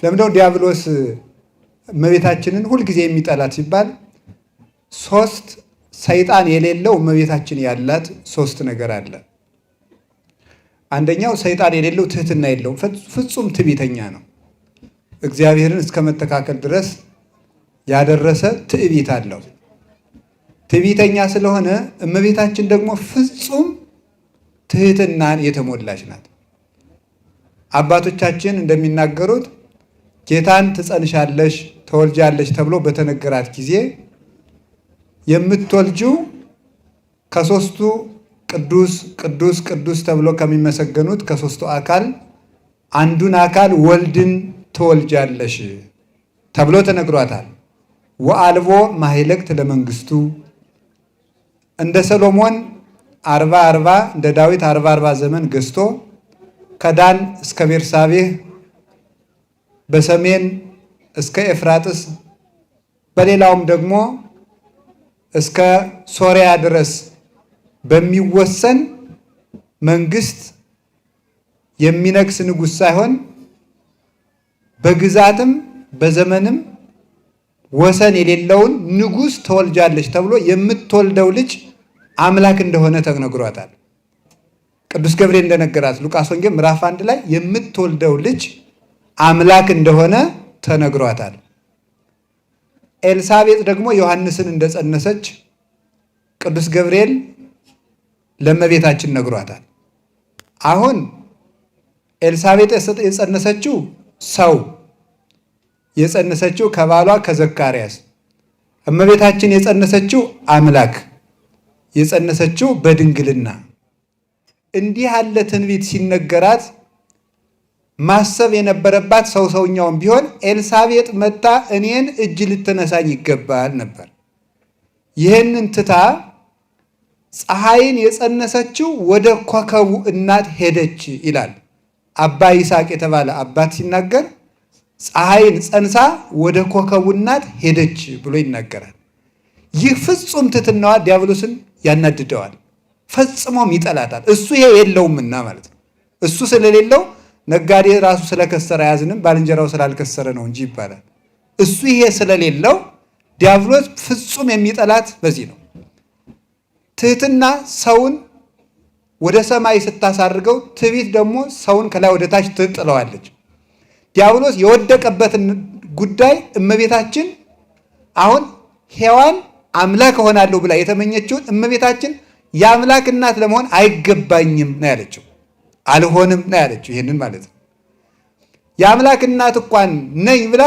ለምንድነው ዲያብሎስ እመቤታችንን ሁልጊዜ የሚጠላት ሲባል ሶስት ሰይጣን የሌለው እመቤታችን ያላት ሶስት ነገር አለ። አንደኛው ሰይጣን የሌለው ትህትና የለውም፣ ፍጹም ትዕቢተኛ ነው። እግዚአብሔርን እስከ መተካከል ድረስ ያደረሰ ትዕቢት አለው። ትዕቢተኛ ስለሆነ እመቤታችን ደግሞ ፍጹም ትህትናን የተሞላች ናት። አባቶቻችን እንደሚናገሩት ጌታን ትጸንሻለሽ ተወልጃለሽ ተብሎ በተነገራት ጊዜ የምትወልጂው ከሶስቱ ቅዱስ ቅዱስ ቅዱስ ተብሎ ከሚመሰገኑት ከሶስቱ አካል አንዱን አካል ወልድን ትወልጃለሽ ተብሎ ተነግሯታል። ወአልቦ ማህለክት ለመንግስቱ እንደ ሰሎሞን 40 እንደ ዳዊት 40 ዘመን ገዝቶ ከዳን እስከ ቤርሳቤህ በሰሜን እስከ ኤፍራጥስ በሌላውም ደግሞ እስከ ሶሪያ ድረስ በሚወሰን መንግስት የሚነግስ ንጉሥ ሳይሆን በግዛትም በዘመንም ወሰን የሌለውን ንጉሥ ትወልጃለች ተብሎ የምትወልደው ልጅ አምላክ እንደሆነ ተነግሯታል። ቅዱስ ገብርኤል እንደነገራት ሉቃስ ወንጌል ምዕራፍ 1 ላይ የምትወልደው ልጅ አምላክ እንደሆነ ተነግሯታል። ኤልሳቤጥ ደግሞ ዮሐንስን እንደጸነሰች ቅዱስ ገብርኤል ለእመቤታችን ነግሯታል። አሁን ኤልሳቤጥ የጸነሰችው ሰው የጸነሰችው ከባሏ ከዘካርያስ፣ እመቤታችን የጸነሰችው አምላክ የጸነሰችው በድንግልና። እንዲህ ያለ ትንቢት ሲነገራት ማሰብ የነበረባት ሰውኛውን ቢሆን ኤልሳቤጥ መታ እኔን እጅ ልትነሳኝ ይገባል ነበር። ይህንን ትታ ፀሐይን የጸነሰችው ወደ ኮከቡ እናት ሄደች ይላል አባ ይስሐቅ የተባለ አባት ሲናገር፣ ፀሐይን ጸንሳ ወደ ኮከቡ እናት ሄደች ብሎ ይናገራል። ይህ ፍጹም ትሕትናዋ ዲያብሎስን ያናድደዋል፣ ፈጽሞም ይጠላታል። እሱ ይሄ የለውምና ማለት ነው። እሱ ስለሌለው ነጋዴ ራሱ ስለከሰረ አያዝንም፣ ባልንጀራው ስላልከሰረ ነው እንጂ ይባላል። እሱ ይሄ ስለሌለው ዲያብሎስ ፍጹም የሚጠላት በዚህ ነው። ትህትና ሰውን ወደ ሰማይ ስታሳርገው፣ ትዕቢት ደግሞ ሰውን ከላይ ወደ ታች ትጥለዋለች። ዲያብሎስ የወደቀበትን ጉዳይ እመቤታችን አሁን ሔዋን አምላክ እሆናለሁ ብላ የተመኘችውን እመቤታችን የአምላክ እናት ለመሆን አይገባኝም ነው ያለችው። አልሆንም ነው ያለችው። ይሄንን ማለት ነው የአምላክ እናት እንኳን ነኝ ብላ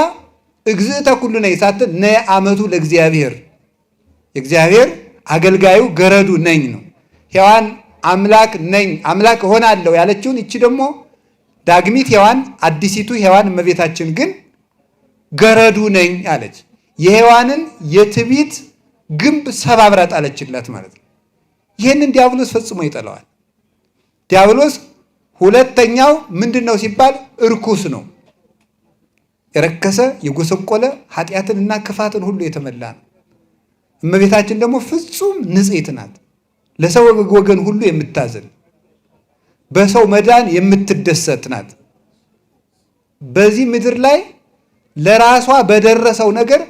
እግዝእተ ኩሉ ነኝ ሳትል ነይ አመቱ ለእግዚአብሔር የእግዚአብሔር አገልጋዩ ገረዱ ነኝ ነው። ሔዋን አምላክ ነኝ አምላክ እሆናለሁ ያለችውን እቺ ደግሞ ዳግሚት ሔዋን አዲሲቱ ሔዋን እመቤታችን ግን ገረዱ ነኝ አለች። የሔዋንን የትዕቢት ግንብ ሰባብራ ጣለችላት ማለት ነው። ይህንን ዲያብሎስ ፈጽሞ ይጠላዋል። ዲያብሎስ ሁለተኛው ምንድን ነው ሲባል እርኩስ ነው። የረከሰ የጎሰቆለ ኃጢአትንና ክፋትን ሁሉ የተመላ ነው። እመቤታችን ደግሞ ፍጹም ንጽሕት ናት። ለሰው ወገን ሁሉ የምታዝን በሰው መዳን የምትደሰት ናት። በዚህ ምድር ላይ ለራሷ በደረሰው ነገር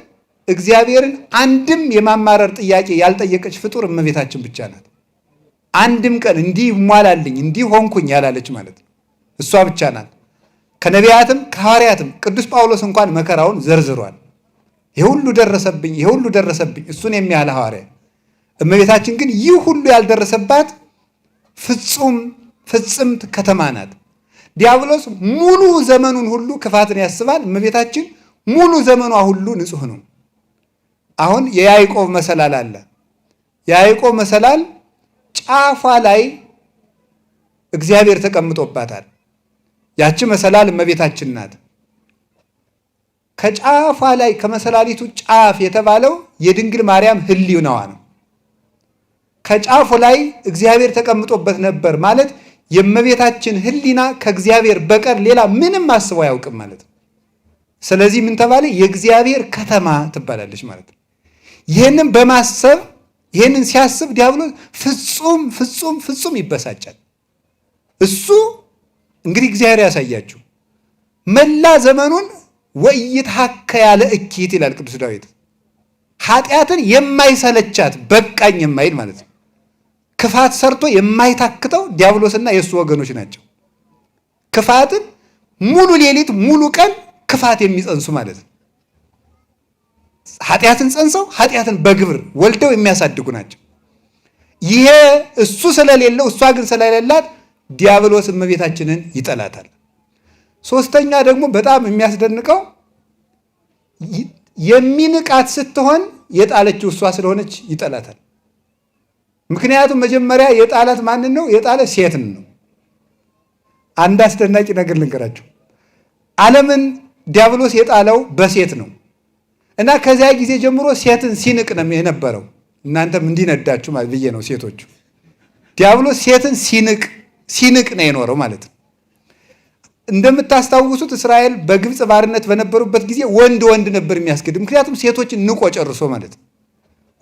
እግዚአብሔርን አንድም የማማረር ጥያቄ ያልጠየቀች ፍጡር እመቤታችን ብቻ ናት። አንድም ቀን እንዲህ ይሟላልኝ እንዲህ ሆንኩኝ ያላለች ማለት ነው እሷ ብቻ ናት። ከነቢያትም ከሐዋርያትም ቅዱስ ጳውሎስ እንኳን መከራውን ዘርዝሯል። የሁሉ ደረሰብኝ የሁሉ ደረሰብኝ እሱን የሚያህል ሐዋርያ። እመቤታችን ግን ይህ ሁሉ ያልደረሰባት ፍጽምት ከተማ ናት። ዲያብሎስ ሙሉ ዘመኑን ሁሉ ክፋትን ያስባል። እመቤታችን ሙሉ ዘመኗ ሁሉ ንጹሕ ነው። አሁን የያዕቆብ መሰላል አለ። የያዕቆብ መሰላል ጫፏ ላይ እግዚአብሔር ተቀምጦባታል። ያቺ መሰላል እመቤታችን ናት። ከጫፏ ላይ ከመሰላሊቱ ጫፍ የተባለው የድንግል ማርያም ሕልውናዋ ነው። ከጫፉ ላይ እግዚአብሔር ተቀምጦበት ነበር ማለት የእመቤታችን ሕሊና ከእግዚአብሔር በቀር ሌላ ምንም አስቦ አያውቅም ማለት ነው። ስለዚህ ምን ተባለ? የእግዚአብሔር ከተማ ትባላለች ማለት ነው። ይህንን በማሰብ ይህንን ሲያስብ ዲያብሎስ ፍጹም ይበሳጫል። እሱ እንግዲህ እግዚአብሔር ያሳያችሁ መላ ዘመኑን ወይትሐከ ያለ እኪት ይላል ቅዱስ ዳዊት። ኃጢአትን የማይሰለቻት በቃኝ የማይል ማለት ነው። ክፋት ሰርቶ የማይታክተው ዲያብሎስና የእሱ ወገኖች ናቸው። ክፋትን ሙሉ ሌሊት ሙሉ ቀን ክፋት የሚጸንሱ ማለት ነው። ኃጢአትን ጸንሰው ኃጢአትን በግብር ወልደው የሚያሳድጉ ናቸው። ይሄ እሱ ስለሌለው እሷ ግን ስለሌላት ዲያብሎስ እመቤታችንን ይጠላታል። ሶስተኛ ደግሞ በጣም የሚያስደንቀው የሚንቃት ስትሆን የጣለችው እሷ ስለሆነች ይጠላታል። ምክንያቱም መጀመሪያ የጣላት ማንን ነው? የጣለ ሴትን ነው። አንድ አስደናቂ ነገር ልንገራቸው። ዓለምን ዲያብሎስ የጣለው በሴት ነው እና ከዚያ ጊዜ ጀምሮ ሴትን ሲንቅ ነው የነበረው። እናንተም እንዲነዳችሁ ማለት ብዬ ነው። ሴቶቹ ዲያብሎስ ሴትን ሲንቅ ነው የኖረው ማለት ነው። እንደምታስታውሱት እስራኤል በግብፅ ባርነት በነበሩበት ጊዜ ወንድ ነበር የሚያስገድል። ምክንያቱም ሴቶችን ንቆ ጨርሶ ማለት ነው።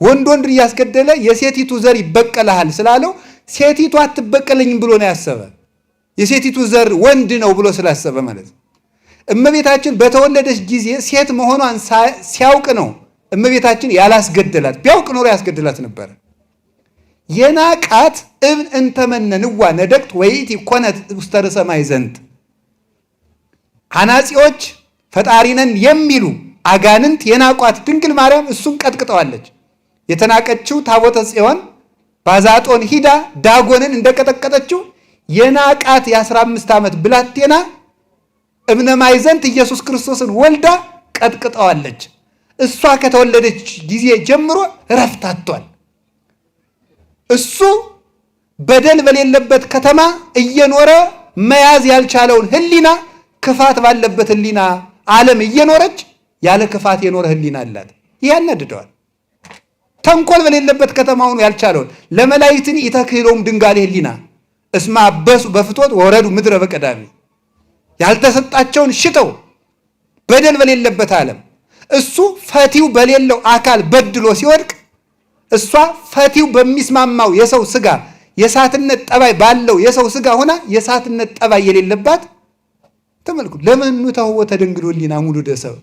ወንድ እያስገደለ የሴቲቱ ዘር ይበቀልሃል ስላለው ሴቲቱ አትበቀለኝም ብሎ ነው ያሰበ። የሴቲቱ ዘር ወንድ ነው ብሎ ስላሰበ ማለት ነው። እመቤታችን በተወለደች ጊዜ ሴት መሆኗን ሲያውቅ ነው እመቤታችን ያላስገደላት። ቢያውቅ ኖሮ ያስገድላት ነበር። የናቃት እብን እንተመነንዋ ነደቅት ወይት ኮነት ውስተ ርእሰ ማዕዘንት። አናጺዎች ፈጣሪነን የሚሉ አጋንንት የናቋት ድንግል ማርያም እሱን ቀጥቅጠዋለች። የተናቀችው ታቦተ ጽዮን ባዛጦን ሂዳ ዳጎንን እንደቀጠቀጠችው የናቃት የ15 ዓመት ብላቴና እብነ ማዕዘንት ኢየሱስ ክርስቶስን ወልዳ ቀጥቅጠዋለች። እሷ ከተወለደች ጊዜ ጀምሮ እረፍት አጥቷል። እሱ በደል በሌለበት ከተማ እየኖረ መያዝ ያልቻለውን ሕሊና ክፋት ባለበት ሕሊና ዓለም እየኖረች ያለ ክፋት የኖረ ሕሊና አላት። ይህ ያናድደዋል። ተንኮል በሌለበት ከተማውን ያልቻለውን ለመላእክትን ኢተክህሎሙ ድንጋሌ ሕሊና እስመ አበሱ በፍትወት ወረዱ ምድረ በቀዳሚ ያልተሰጣቸውን ሽተው በደል በሌለበት ዓለም እሱ ፈቲው በሌለው አካል በድሎ ሲወድቅ እሷ ፈቲው በሚስማማው የሰው ስጋ የእሳትነት ጠባይ ባለው የሰው ስጋ ሆና የእሳትነት ጠባይ የሌለባት ተመልኩ። ለምኑ ተወተ ድንግል ሕሊና ሙሉ ደሰብ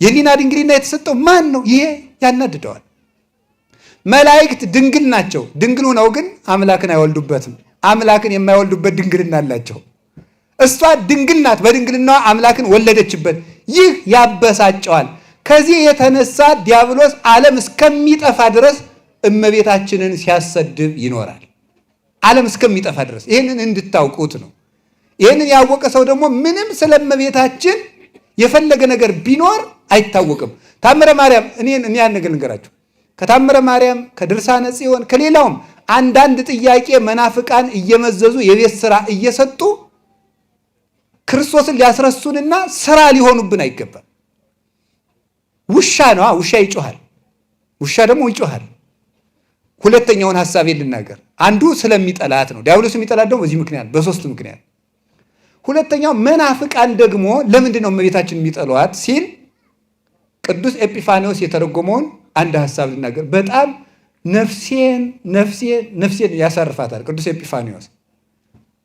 የሕሊና ድንግልና የተሰጠው ማን ነው? ይሄ ያናድደዋል። መላእክት ድንግል ናቸው። ድንግል ሆነው ግን አምላክን አይወልዱበትም። አምላክን የማይወልዱበት ድንግልና አላቸው። እሷ ድንግል ናት። በድንግልናዋ አምላክን ወለደችበት። ይህ ያበሳጨዋል። ከዚህ የተነሳ ዲያብሎስ ዓለም እስከሚጠፋ ድረስ እመቤታችንን ሲያሰድብ ይኖራል። ዓለም እስከሚጠፋ ድረስ ይህንን እንድታውቁት ነው። ይህንን ያወቀ ሰው ደግሞ ምንም ስለ እመቤታችን የፈለገ ነገር ቢኖር አይታወቅም። ታምረ ማርያም እኔ ያን ነገር ልንገራችሁ። ከታምረ ማርያም ከድርሳነ ጽዮን ከሌላውም አንዳንድ ጥያቄ መናፍቃን እየመዘዙ የቤት ስራ እየሰጡ ክርስቶስን ሊያስረሱንና ስራ ሊሆኑብን አይገባም። ውሻ ነዋ። ውሻ ይጮሃል። ውሻ ደግሞ ይጮሃል። ሁለተኛውን ሐሳብ ልናገር። አንዱ ስለሚጠላት ነው። ዲያብሎስ የሚጠላት ደግሞ በዚህ ምክንያት በሶስት ምክንያት። ሁለተኛው መናፍቃን ደግሞ ለምንድን ነው እመቤታችን የሚጠሏት ሲል ቅዱስ ኤጲፋኒዎስ የተረጎመውን አንድ ሐሳብ ልናገር። በጣም ነፍሴን ያሳርፋታል። ቅዱስ ኤጲፋኒዎስ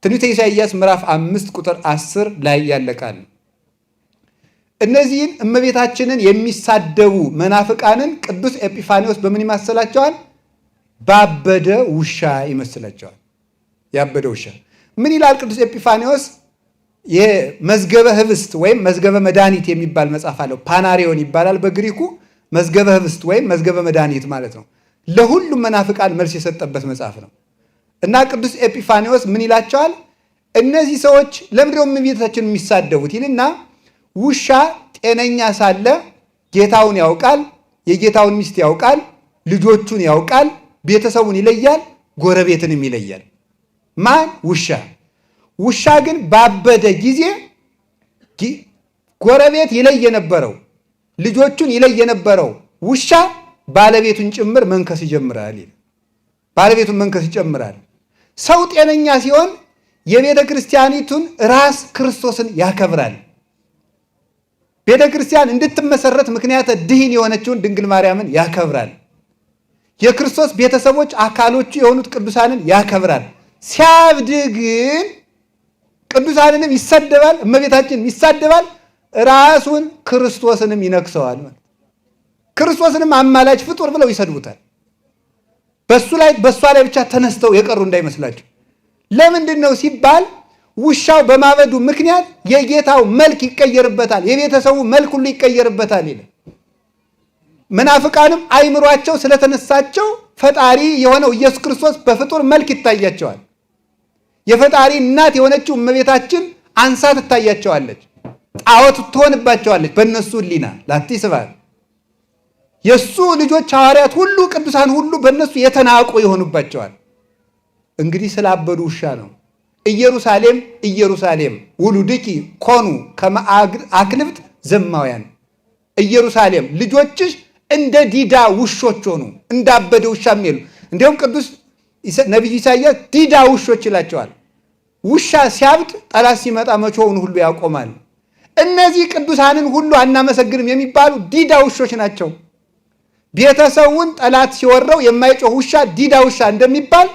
ትንቢተ ኢሳይያስ ምዕራፍ 5 ቁጥር 10 ላይ ያለቃል። እነዚህን እመቤታችንን የሚሳደቡ መናፍቃንን ቅዱስ ኤጲፋኒዎስ በምን ይመስላቸዋል? ባበደ ውሻ ይመስላቸዋል። ያበደ ውሻ ምን ይላል ቅዱስ ኤጲፋኒዎስ? የመዝገበ ህብስት ወይም መዝገበ መድኃኒት የሚባል መጽሐፍ አለው። ፓናሪዮን ይባላል በግሪኩ። መዝገበ ህብስት ወይም መዝገበ መድኃኒት ማለት ነው። ለሁሉም መናፍቃን መልስ የሰጠበት መጽሐፍ ነው። እና ቅዱስ ኤጲፋኒዎስ ምን ይላቸዋል? እነዚህ ሰዎች ለምንድን ነው እመቤታችን የሚሳደቡት ይልና ውሻ ጤነኛ ሳለ ጌታውን ያውቃል፣ የጌታውን ሚስት ያውቃል፣ ልጆቹን ያውቃል፣ ቤተሰቡን ይለያል፣ ጎረቤትንም ይለያል። ማን? ውሻ። ውሻ ግን ባበደ ጊዜ ጎረቤት ይለይ የነበረው ልጆቹን ይለይ የነበረው ውሻ ባለቤቱን ጭምር መንከስ ይጀምራል። ባለቤቱን መንከስ ይጀምራል። ሰው ጤነኛ ሲሆን የቤተ ክርስቲያኒቱን ራስ ክርስቶስን ያከብራል። ቤተ ክርስቲያን እንድትመሰረት ምክንያት ድህን የሆነችውን ድንግል ማርያምን ያከብራል። የክርስቶስ ቤተሰቦች አካሎቹ የሆኑት ቅዱሳንን ያከብራል። ሲያብድ ግን ቅዱሳንንም ይሳደባል፣ እመቤታችንን ይሳደባል፣ ራሱን ክርስቶስንም ይነክሰዋል። ክርስቶስንም አማላጅ ፍጡር ብለው ይሰድቡታል። በእሷ ላይ ብቻ ተነስተው የቀሩ እንዳይመስላቸው። ለምንድን ነው ሲባል ውሻው በማበዱ ምክንያት የጌታው መልክ ይቀየርበታል፣ የቤተሰቡ መልክ ሁሉ ይቀየርበታል ይላል። መናፍቃንም አይምሯቸው ስለተነሳቸው ፈጣሪ የሆነው ኢየሱስ ክርስቶስ በፍጡር መልክ ይታያቸዋል። የፈጣሪ እናት የሆነችው እመቤታችን አንሳ ትታያቸዋለች፣ ጣዖት ትሆንባቸዋለች። በእነሱ ሕሊና ላቲ ስብሐት የእሱ ልጆች ሐዋርያት ሁሉ ቅዱሳን ሁሉ በእነሱ የተናቁ ይሆኑባቸዋል። እንግዲህ ስላበዱ ውሻ ነው። ኢየሩሳሌም ኢየሩሳሌም ውሉድኪ ኮኑ ከመ አክልብት ዘማውያን፣ ኢየሩሳሌም ልጆችሽ እንደ ዲዳ ውሾች ሆኑ፣ እንዳበደ ውሻ የሚሉ። እንዲሁም ቅዱስ ነቢዩ ኢሳይያስ ዲዳ ውሾች ይላቸዋል። ውሻ ሲያብድ ጠላት ሲመጣ መጮውን ሁሉ ያቆማል። እነዚህ ቅዱሳንን ሁሉ አናመሰግንም የሚባሉ ዲዳ ውሾች ናቸው። ቤተሰቡን ጠላት ሲወረው የማይጮህ ውሻ ዲዳ ውሻ እንደሚባል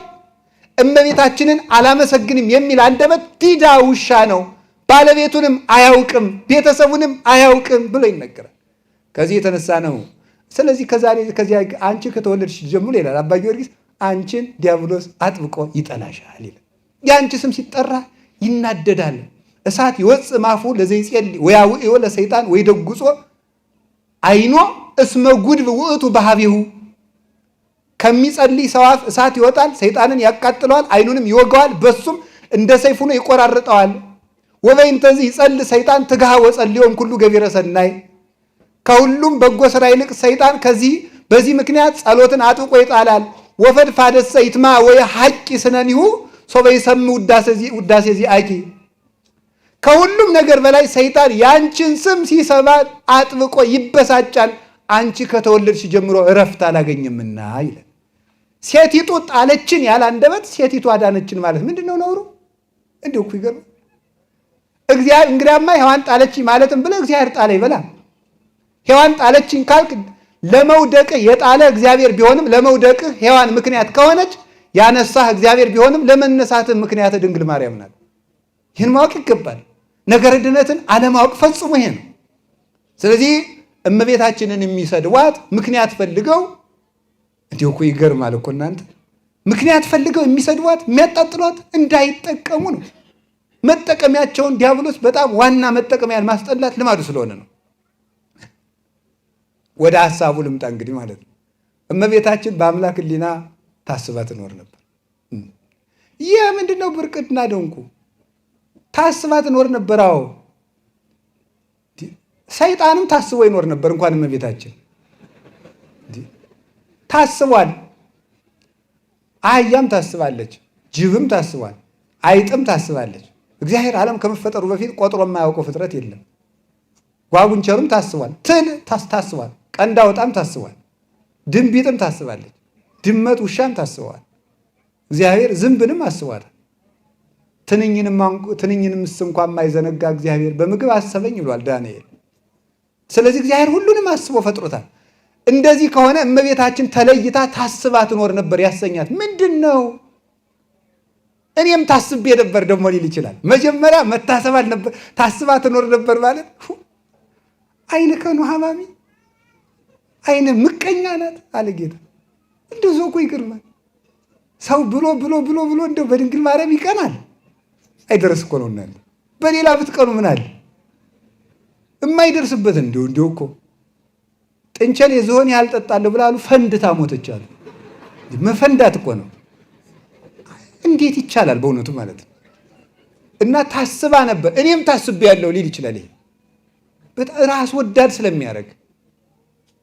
እመቤታችንን አላመሰግንም የሚል አንደበት ዲዳ ውሻ ነው። ባለቤቱንም አያውቅም ቤተሰቡንም አያውቅም ብሎ ይነገራል። ከዚህ የተነሳ ነው። ስለዚህ ከዚያ አንቺ ከተወለድሽ ጀምሮ ይላል አባ ጊዮርጊስ አንቺን ዲያብሎስ አጥብቆ ይጠላሻል ይላል። የአንቺ ስም ሲጠራ ይናደዳል። እሳት ይወፅእ እምአፉ ለዘይጼልይ ወያውዕዮ ለሰይጣን ወይደጉጾ አይኖ እስመ ጉድፍ ውእቱ በሀቤሁ። ከሚጸልይ ሰው አፍ እሳት ይወጣል፣ ሰይጣንን ያቃጥለዋል፣ አይኑንም ይወጋዋል፣ በሱም እንደ ሰይፍ ሆኖ ይቆራርጠዋል። ወበይንተዚህ ይጸልይ ሰይጣን ትግሃ ወጸልዮም ኩሉ ገቢረ ሰናይ። ከሁሉም በጎ ስራ ይልቅ ሰይጣን በዚህ ምክንያት ጸሎትን አጥብቆ ይጣላል። ወፈድፋደሰ ይትማ ወይ ሐቂ ስነኒሁ ሶበ ይሰምዕ ውዳሴ ዚአኪ። ከሁሉም ነገር በላይ ሰይጣን ያንቺን ስም ሲሰማ አጥብቆ ይበሳጫል። አንቺ ከተወለድሽ ጀምሮ እረፍት አላገኘምና ይላል። ሴቲቱ ጣለችን ያለ አንደበት ሴቲቱ አዳነችን ማለት ምንድን ነው ነውሩ? እንዲሁ እኮ ይገርም። እንግዲያማ ሔዋን ጣለችኝ ማለትም ብለህ እግዚአብሔር ጣለ ይበላ። ሔዋን ጣለችኝ ካልክ ለመውደቅህ የጣለ እግዚአብሔር ቢሆንም ለመውደቅህ ሔዋን ምክንያት ከሆነች ያነሳህ እግዚአብሔር ቢሆንም ለመነሳትህ ምክንያት ድንግል ማርያም ናት። ይህን ማወቅ ይገባል። ነገረ ድነትን አለማወቅ ፈጽሞ ይሄ ነው። ስለዚህ እመቤታችንን የሚሰድዋት ምክንያት ፈልገው እንዲሁ እኮ ይገርማል እኮ እናንተ። ምክንያት ፈልገው የሚሰድዋት የሚያጣጥሏት እንዳይጠቀሙ ነው። መጠቀሚያቸውን ዲያብሎስ በጣም ዋና መጠቀሚያን ማስጠላት ልማዱ ስለሆነ ነው። ወደ ሐሳቡ ልምጣ እንግዲህ ማለት ነው። እመቤታችን በአምላክ ሕሊና ታስባ ትኖር ነበር። ይህ ምንድነው? ብርቅና ደንቁ ታስባ ትኖር ነበር። አዎ ሰይጣንም ታስቦ ይኖር ነበር። እንኳን እመቤታችን ታስቧል። አህያም ታስባለች፣ ጅብም ታስቧል፣ አይጥም ታስባለች። እግዚአብሔር ዓለም ከመፈጠሩ በፊት ቆጥሮ የማያውቀው ፍጥረት የለም። ጓጉንቸሩም ታስቧል፣ ትል ታስቧል፣ ቀንድ አውጣም ታስቧል፣ ድንቢጥም ታስባለች፣ ድመት ውሻም ታስበዋል። እግዚአብሔር ዝንብንም አስቧታል። ትንኝንምስ እንኳን የማይዘነጋ እግዚአብሔር በምግብ አሰበኝ ብሏል ዳንኤል። ስለዚህ እግዚአብሔር ሁሉንም አስቦ ፈጥሮታል። እንደዚህ ከሆነ እመቤታችን ተለይታ ታስባ ትኖር ነበር ያሰኛት ምንድን ነው? እኔም ታስቤ ነበር ደግሞ ሊል ይችላል። መጀመሪያ መታሰብ አልነበር ታስባ ትኖር ነበር ማለት አይነ ከኑ ሀማሚ አይነ ምቀኛ ናት አለ ጌታ። እንደው ሰው እኮ ይገርማል። ሰው ብሎ እንደው በድንግል ማርያም ይቀናል። አይደርስ እኮ ነው እናንተ። በሌላ ብትቀኑ ምን አለ? የማይደርስበት እንደው እኮ ጥንቸል የዝሆን ያልጠጣለሁ ብላሉ ፈንድታ ሞተች አሉ። መፈንዳት እኮ ነው። እንዴት ይቻላል በእውነቱ ማለት ነው። እና ታስባ ነበር እኔም ታስቤ ያለው ሊል ይችላል። ይሄ በጣም ራስ ወዳድ ስለሚያደርግ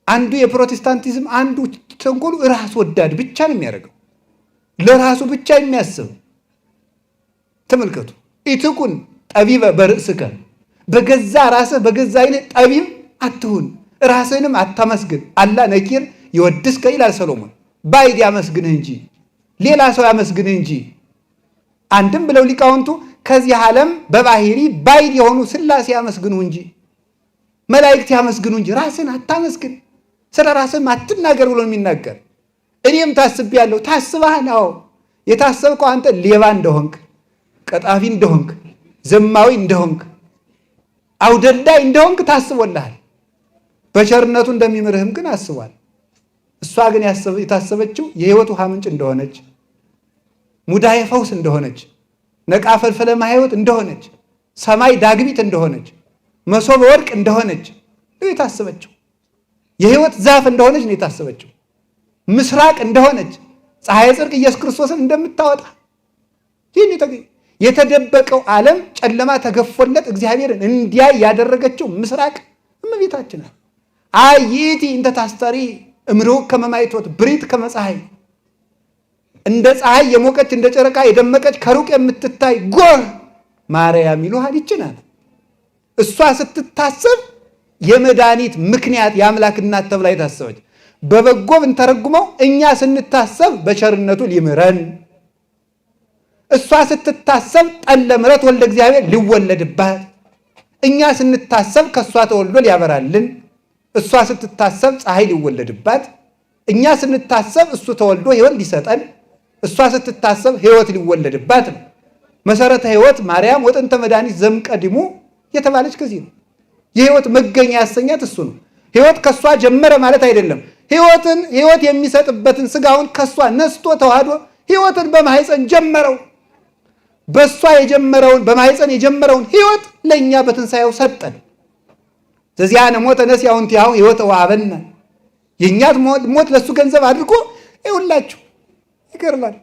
አንዱ የፕሮቴስታንቲዝም አንዱ ተንኮሉ ራስ ወዳድ ብቻ ነው የሚያደርገው፣ ለራሱ ብቻ የሚያስብ። ተመልከቱ። ኢትኩን ጠቢበ በርእስከ፣ በገዛ ራስህ በገዛ አይነት ጠቢብ አትሁን፣ ራስህንም አታመስግን። አላ ነኪር ይወድስከ ይላል ሰሎሞን። ባይድ ያመስግንህ እንጂ ሌላ ሰው ያመስግንህ እንጂ። አንድም ብለው ሊቃውንቱ ከዚህ ዓለም በባህሪ ባይድ የሆኑ ሥላሴ ያመስግኑ እንጂ መላእክት ያመስግኑ እንጂ ራስህን አታመስግን፣ ስለ ራስህም አትናገር ብሎ የሚናገር። እኔም ታስቤያለሁ። ታስበሃል? አዎ። የታሰብከው አንተ ሌባ እንደሆንክ፣ ቀጣፊ እንደሆንክ፣ ዘማዊ እንደሆንክ፣ አውደልዳይ እንደሆንክ ታስቦልሃል። በቸርነቱ እንደሚምርህም ግን አስቧል። እሷ ግን የታሰበችው የሕይወት ውሃ ምንጭ እንደሆነች፣ ሙዳየ ፈውስ እንደሆነች፣ ነቃ ፈልፈለ ማሕይወት እንደሆነች፣ ሰማይ ዳግሚት እንደሆነች፣ መሶበ ወርቅ እንደሆነች ነው የታሰበችው። የሕይወት ዛፍ እንደሆነች ነው የታሰበችው። ምስራቅ እንደሆነች፣ ፀሐይ ጽድቅ ኢየሱስ ክርስቶስን እንደምታወጣ ይህን የተደበቀው ዓለም ጨለማ ተገፎለት እግዚአብሔርን እንዲያይ ያደረገችው ምስራቅ እመቤታችን ናት። አይቲ እንተ ታስተሪ እምርሁቅ ከመ ማይቶት ብሪት ከመ ፀሐይ፣ እንደ ፀሐይ የሞቀች እንደ ጨረቃ የደመቀች ከሩቅ የምትታይ ጎህ ማርያም ይሉሃል ይህች ናት። እሷ ስትታሰብ የመድኃኒት ምክንያት የአምላክ እናት ተብላ የታሰበች። በበጎ ብንተረጉመው እኛ ስንታሰብ በቸርነቱ ሊምረን፣ እሷ ስትታሰብ ጠለ ምሕረት ወልደ እግዚአብሔር ሊወለድባት፣ እኛ ስንታሰብ ከእሷ ተወልዶ ሊያበራልን፣ እሷ ስትታሰብ ፀሐይ ሊወለድባት፣ እኛ ስንታሰብ እሱ ተወልዶ ሕይወት ሊሰጠን፣ እሷ ስትታሰብ ሕይወት ሊወለድባት ነው። መሰረተ ሕይወት ማርያም ወጥንተ መድኃኒት ዘምቀድሙ የተባለች ከዚህ ነው። የሕይወት መገኛ ያሰኛት እሱ ነው። ሕይወት ከእሷ ጀመረ ማለት አይደለም። ሕይወት የሚሰጥበትን ስጋውን ከእሷ ነስቶ ተዋህዶ ሕይወትን በማሕፀን ጀመረው። በእሷ የጀመረውን በማሕፀን የጀመረውን ሕይወት ለእኛ በትንሣኤው ሰጠን። ዘዚአነ ሞተ ነሥአ እንቲአሁ ሕይወተ ወሀበነ። የእኛ ሞት ለእሱ ገንዘብ አድርጎ ይውላችሁ ይገርማል።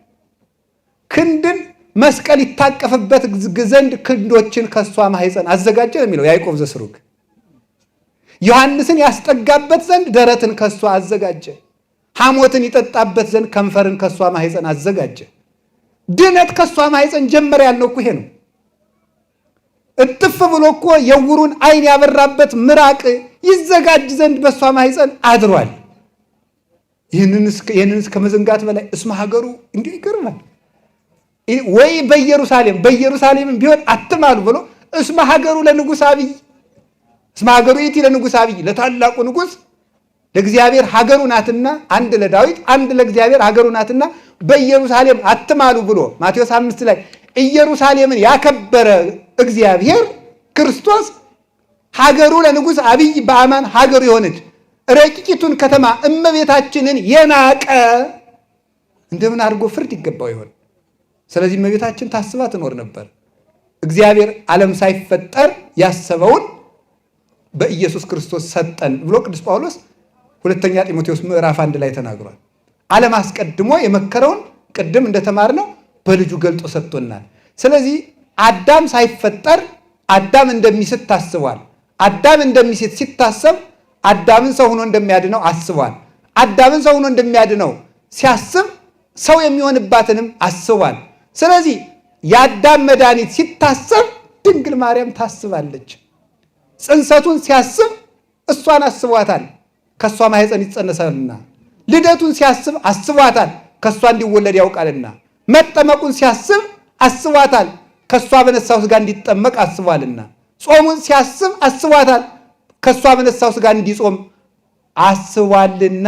ክንድን መስቀል ይታቀፍበት ዘንድ ክንዶችን ከእሷ ማሕፀን አዘጋጀ ነው የሚለው ያዕቆብ ዘስሩግ። ዮሐንስን ያስጠጋበት ዘንድ ደረትን ከእሷ አዘጋጀ። ሐሞትን ይጠጣበት ዘንድ ከንፈርን ከእሷ ማሕፀን አዘጋጀ። ድነት ከእሷ ማሕፀን ጀመረ ያልነው እኮ ይሄ ነው። እጥፍ ብሎ እኮ የዕውሩን ዓይን ያበራበት ምራቅ ይዘጋጅ ዘንድ በእሷ ማሕፀን አድሯል። ይህንንስ ከመዘንጋት በላይ እስመ ሀገሩ እንዲሁ ይገርማል። ወይ በኢየሩሳሌምም ቢሆን አትማሉ ብሎ እስመ ሀገሩ ለንጉሥ አብይ፣ እስመ ሀገሩ ይእቲ ለንጉሥ አብይ፣ ለታላቁ ንጉሥ ለእግዚአብሔር ሀገሩ ናትና፣ አንድ ለዳዊት አንድ ለእግዚአብሔር ሀገሩ ናትና በኢየሩሳሌም አትማሉ ብሎ ማቴዎስ 5 ላይ ኢየሩሳሌምን ያከበረ እግዚአብሔር ክርስቶስ ሀገሩ ለንጉሥ አብይ በአማን ሀገሩ የሆነች ረቂቂቱን ከተማ እመቤታችንን የናቀ እንደምን አድርጎ ፍርድ ይገባው ይሆን? ስለዚህ እመቤታችን ታስባ ትኖር ነበር። እግዚአብሔር ዓለም ሳይፈጠር ያሰበውን በኢየሱስ ክርስቶስ ሰጠን ብሎ ቅዱስ ጳውሎስ ሁለተኛ ጢሞቴዎስ ምዕራፍ 1 ላይ ተናግሯል። ዓለም አስቀድሞ የመከረውን ቅድም እንደተማርነው በልጁ ገልጦ ሰጥቶናል። ስለዚህ አዳም ሳይፈጠር አዳም እንደሚስት ታስቧል። አዳም እንደሚስት ሲታሰብ አዳምን ሰው ሆኖ እንደሚያድነው አስቧል። አዳምን ሰው ሆኖ እንደሚያድነው ሲያስብ ሰው የሚሆንባትንም አስቧል። ስለዚህ የአዳም መድኃኒት ሲታሰብ ድንግል ማርያም ታስባለች። ጽንሰቱን ሲያስብ እሷን አስቧታል፣ ከእሷ ማሕፀን ይጸነሳልና። ልደቱን ሲያስብ አስቧታል፣ ከእሷ እንዲወለድ ያውቃልና። መጠመቁን ሲያስብ አስቧታል፣ ከእሷ በነሳው ሥጋ እንዲጠመቅ አስቧልና። ጾሙን ሲያስብ አስቧታል፣ ከእሷ በነሳው ሥጋ እንዲጾም አስቧልና።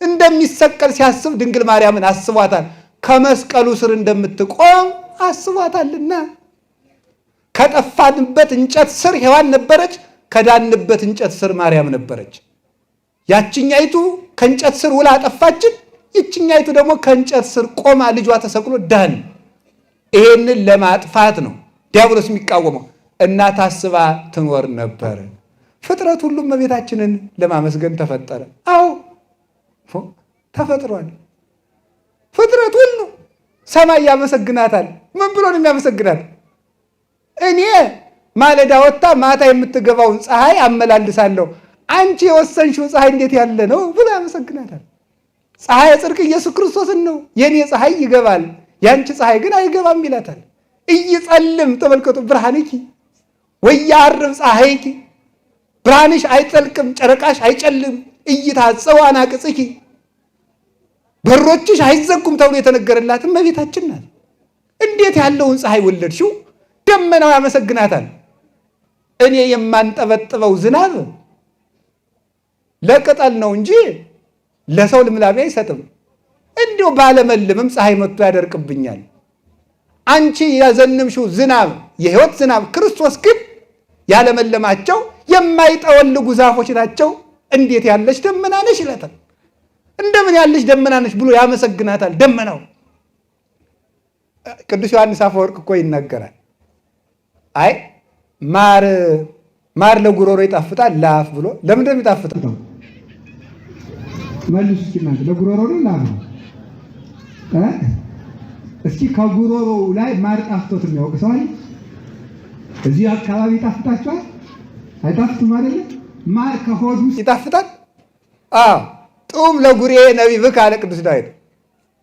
እንደሚሰቀል ሲያስብ ድንግል ማርያምን አስቧታል፣ ከመስቀሉ ስር እንደምትቆም አስቧታልና። ከጠፋንበት እንጨት ስር ሔዋን ነበረች፣ ከዳንበት እንጨት ስር ማርያም ነበረች። ያችኛይቱ ከእንጨት ስር ውላ ጠፋችን፣ ይችኛይቱ ደግሞ ከእንጨት ስር ቆማ ልጇ ተሰቅሎ ዳን። ይሄንን ለማጥፋት ነው ዲያብሎስ የሚቃወመው እና ታስባ ትኖር ነበር። ፍጥረት ሁሉም እመቤታችንን ለማመስገን ተፈጠረ። አዎ ተፈጥሯል። ፍጥረት ሁሉ ሰማይ ያመሰግናታል። ምን ብሎ ነው የሚያመሰግናት? እኔ ማለዳ ወጥታ ማታ የምትገባውን ፀሐይ አመላልሳለሁ፣ አንቺ የወሰንሽው ፀሐይ እንዴት ያለ ነው ብሎ ያመሰግናታል። ፀሐይ ጽድቅ ኢየሱስ ክርስቶስን ነው። የኔ ፀሐይ ይገባል፣ ያንቺ ፀሐይ ግን አይገባም ይላታል። እይጸልም ተመልከቱ ብርሃንኪ ወያርብ ፀሐይኪ፣ ብርሃንሽ አይጠልቅም ጨረቃሽ አይጨልም። እይታጸው አናቅጽኪ፣ በሮችሽ አይዘጉም ተብሎ የተነገረላት እመቤታችን ናት። እንዴት ያለውን ፀሐይ ወለድሽው? ደመናው ያመሰግናታል። እኔ የማንጠበጥበው ዝናብ ለቅጠል ነው እንጂ ለሰው ልምላሜ አይሰጥም። እንዲሁ ባለመልምም ፀሐይ መጥቶ ያደርቅብኛል። አንቺ ያዘንምሽው ዝናብ የሕይወት ዝናብ ክርስቶስ ግን ያለመለማቸው የማይጠወልጉ ዛፎች ናቸው። እንዴት ያለች ደመና ነሽ ይላታል። እንደምን ያለች ደመና ነሽ ብሎ ያመሰግናታል። ደመናው ቅዱስ ዮሐንስ አፈወርቅ እኮ ይናገራል። አይ ማር ለጉሮሮ ይጣፍጣል ላፍ ብሎ ለምንድን ነው የሚጣፍጠው? መልሱ እስኪ እናንተ ለጉሮሮ ነው ላፍ ነው? እስኪ ከጉሮሮው ላይ ማር ጣፍጦት የሚያውቅ ሰው አለ? እዚህ አካባቢ ይጣፍጣቸዋል? አይጣፍጥም አይደል? ማር ከሆዱ ይጣፍጣል። ጡም ለጉሬ ነቢብክ አለ ቅዱስ ዳዊት።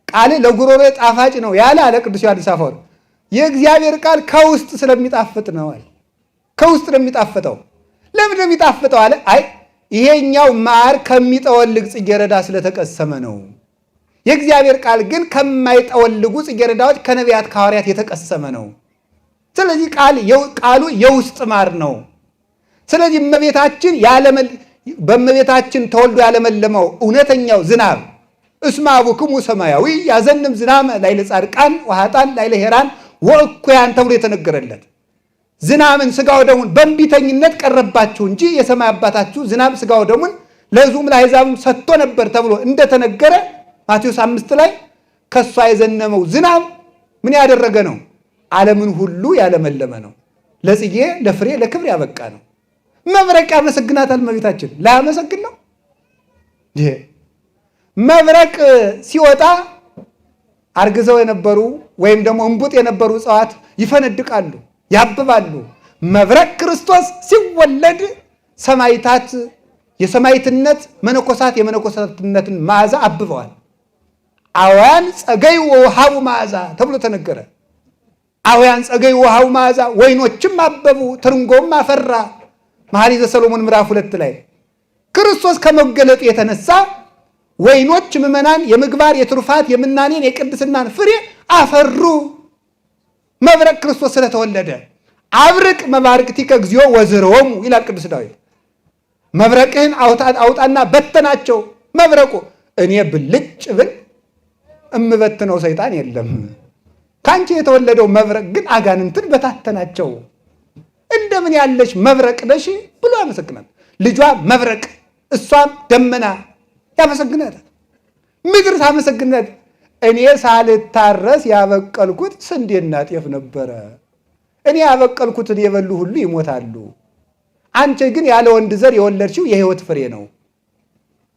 ቃል ለጉሮሮ ጣፋጭ ነው ያለ አለ ቅዱስ ዮሐንስ አፈወርቅ። የእግዚአብሔር ቃል ከውስጥ ስለሚጣፍጥ ነው አለ። ከውስጥ ነው የሚጣፍጠው። ለምን ነው የሚጣፍጠው አለ? አይ ይሄኛው ማር ከሚጠወልግ ጽጌረዳ ስለተቀሰመ ነው። የእግዚአብሔር ቃል ግን ከማይጠወልጉ ጽጌረዳዎች ከነቢያት ከሐዋርያት የተቀሰመ ነው። ስለዚህ ቃሉ የውስጥ ማር ነው። ስለዚህ በእመቤታችን ተወልዶ ያለመለመው እውነተኛው ዝናብ እስመ አቡክሙ ሰማያዊ ያዘንም ዝናም ላዕለ ጻድቃን ወኃጥአን ላዕለ ሄራን ወእኩያን ተብሎ የተነገረለት ዝናምን ሥጋው ደሙን በእንቢተኝነት ቀረባችሁ እንጂ የሰማይ አባታችሁ ዝናብ ሥጋው ደሙን ለሕዝቡም ለአሕዛብም ሰጥቶ ነበር ተብሎ እንደተነገረ ማቴዎስ 5 ላይ ከሷ የዘነመው ዝናብ ምን ያደረገ ነው? ዓለምን ሁሉ ያለመለመ ነው። ለጽጌ ለፍሬ ለክብር ያበቃ ነው። መብረቅ ያመሰግናታል እመቤታችን። ላያመሰግን ነው? መብረቅ ሲወጣ አርግዘው የነበሩ ወይም ደግሞ እንቡጥ የነበሩ እጽዋት ይፈነድቃሉ፣ ያብባሉ። መብረቅ ክርስቶስ ሲወለድ ሰማይታት የሰማይትነት መነኮሳት የመነኮሳትነትን መዓዛ አብበዋል። አውያን ጸገይ ወውሃቡ መዓዛ ተብሎ ተነገረ። አውያን ጸገይ ወውሃቡ መዓዛ፣ ወይኖችም አበቡ ትርንጎም አፈራ። መኃልየ ሰሎሞን ምዕራፍ 2 ላይ ክርስቶስ ከመገለጡ የተነሳ ወይኖች ምዕመናን የምግባር የትሩፋት የምናኔን የቅድስናን ፍሬ አፈሩ። መብረቅ ክርስቶስ ስለተወለደ አብርቅ መባርቅቲከ እግዚኦ ወዝርዎሙ ይላል ቅዱስ ዳዊት። መብረቅህን አውጣና በተናቸው። መብረቁ እኔ ብልጭ ብል እምበትነው ሰይጣን የለም፣ ከአንቺ የተወለደው መብረቅ ግን አጋንንትን በታተናቸው። እንደምን ያለች መብረቅ ነሽ ብሎ ያመሰግናል። ልጇ መብረቅ እሷም ደመና ያመሰግናታል። ምድር ታመሰግናት። እኔ ሳልታረስ ያበቀልኩት ስንዴና ጤፍ ነበረ፣ እኔ ያበቀልኩትን የበሉ ሁሉ ይሞታሉ። አንቺ ግን ያለ ወንድ ዘር የወለድሽው የሕይወት ፍሬ ነው።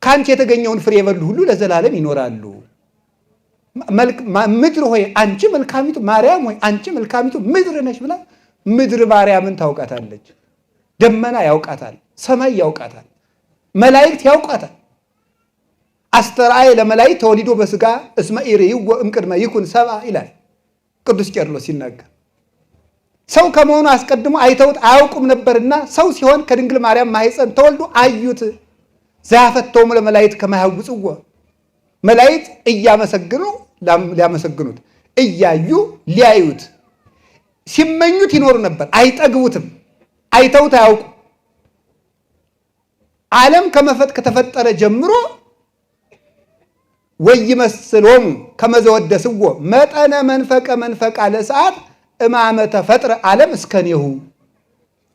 ከአንቺ የተገኘውን ፍሬ የበሉ ሁሉ ለዘላለም ይኖራሉ። ምድር ሆይ አንቺ መልካሚቱ ማርያም ሆይ አንቺ መልካሚቱ ምድር ነሽ ብላ ምድር ማርያምን ታውቃታለች። ደመና ያውቃታል፣ ሰማይ ያውቃታል፣ መላእክት ያውቃታል። አስተርአየ ለመላእክት ተወሊዶ በሥጋ እስመ ኢርይዎ እምቅድመ ይኩን ሰብአ ይላል ቅዱስ ቄርሎስ ሲናገር። ሰው ከመሆኑ አስቀድሞ አይተውት አያውቁም ነበርና ሰው ሲሆን ከድንግል ማርያም ማኅፀን ተወልዶ አዩት። ዘያፈቶሙ ለመላእክት ከመ ያሐውፅዎ፣ መላእክት እያመሰግኑ ሊያመሰግኑት፣ እያዩ ሊያዩት ሲመኙት ይኖሩ ነበር። አይጠግቡትም፣ አይተውት አያውቁ። ዓለም ከተፈጠረ ጀምሮ ወይመስሎሙ ከመ ዘወደስዎ መጠነ መንፈቀ ለሰዓት እማመ ተፈጥረ ዓለም እስከኔሁ።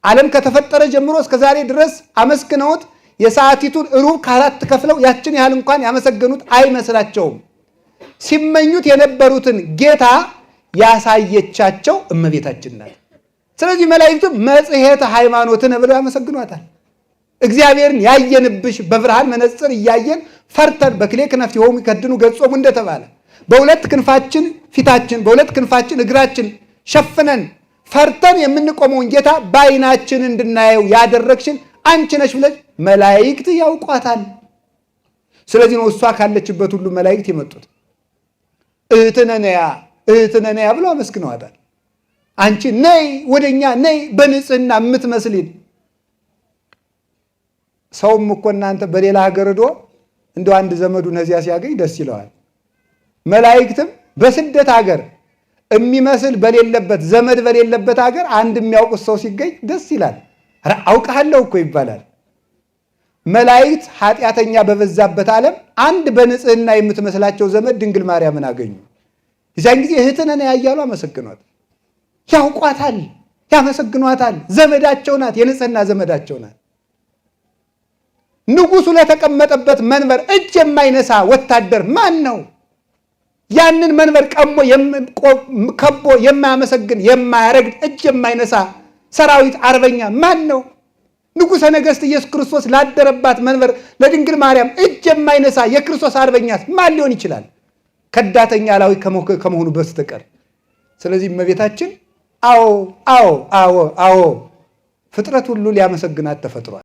ዓለም ከተፈጠረ ጀምሮ እስከ ዛሬ ድረስ አመስግነውት የሰዓቲቱን ሩብ ከአራት ከፍለው ያችን ያህል እንኳን ያመሰገኑት አይመስላቸውም። ሲመኙት የነበሩትን ጌታ ያሳየቻቸው እመቤታችን ናት። ስለዚህ መላእክቱ መጽሔተ ሃይማኖትን ብለው ያመሰግኗታል። እግዚአብሔርን ያየንብሽ በብርሃን መነጽር እያየን ፈርተን በክሌ ክነፍቲሆሙ ይከድኑ ገጾሙ እንደተባለ በሁለት ክንፋችን ፊታችን በሁለት ክንፋችን እግራችን ሸፍነን ፈርተን የምንቆመውን ጌታ በዓይናችን እንድናየው ያደረግሽን አንቺ ነሽ ብለሽ መላእክት ያውቋታል። ስለዚህ ነው እሷ ካለችበት ሁሉ መላእክት የመጡት። እህትነ ነያ ብለው አመስግነዋታል። አንቺ ነይ ወደኛ ነይ በንጽህና የምትመስሊን። ሰውም እኮ እናንተ በሌላ ሀገር ሄዶ እንደው አንድ ዘመዱን እዚያ ሲያገኝ ደስ ይለዋል። መላእክትም በስደት ሀገር የሚመስል በሌለበት ዘመድ በሌለበት ሀገር አንድ የሚያውቁት ሰው ሲገኝ ደስ ይላል። አውቃለሁ እኮ ይባላል። መላእክት ኃጢአተኛ በበዛበት ዓለም አንድ በንጽህና የምትመስላቸው ዘመድ ድንግል ማርያምን አገኙ። የዚያን ጊዜ እህትነ ነያ እያሉ አመሰግኗት። ያውቋታል። ያመሰግኗታል። ዘመዳቸው ናት፣ የንጽህና ዘመዳቸው ናት። ንጉሱ ለተቀመጠበት መንበር እጅ የማይነሳ ወታደር ማን ነው? ያንን መንበር ከቦ የማያመሰግን የማያረግድ እጅ የማይነሳ ሰራዊት አርበኛ ማን ነው? ንጉሠ ነገሥት ኢየሱስ ክርስቶስ ላደረባት መንበር ለድንግል ማርያም እጅ የማይነሳ የክርስቶስ አርበኛት ማን ሊሆን ይችላል? ከዳተኛ አላዊ ከመሆኑ በስተቀር። ስለዚህ እመቤታችን አዎ ፍጥረት ሁሉ ሊያመሰግናት ተፈጥሯል።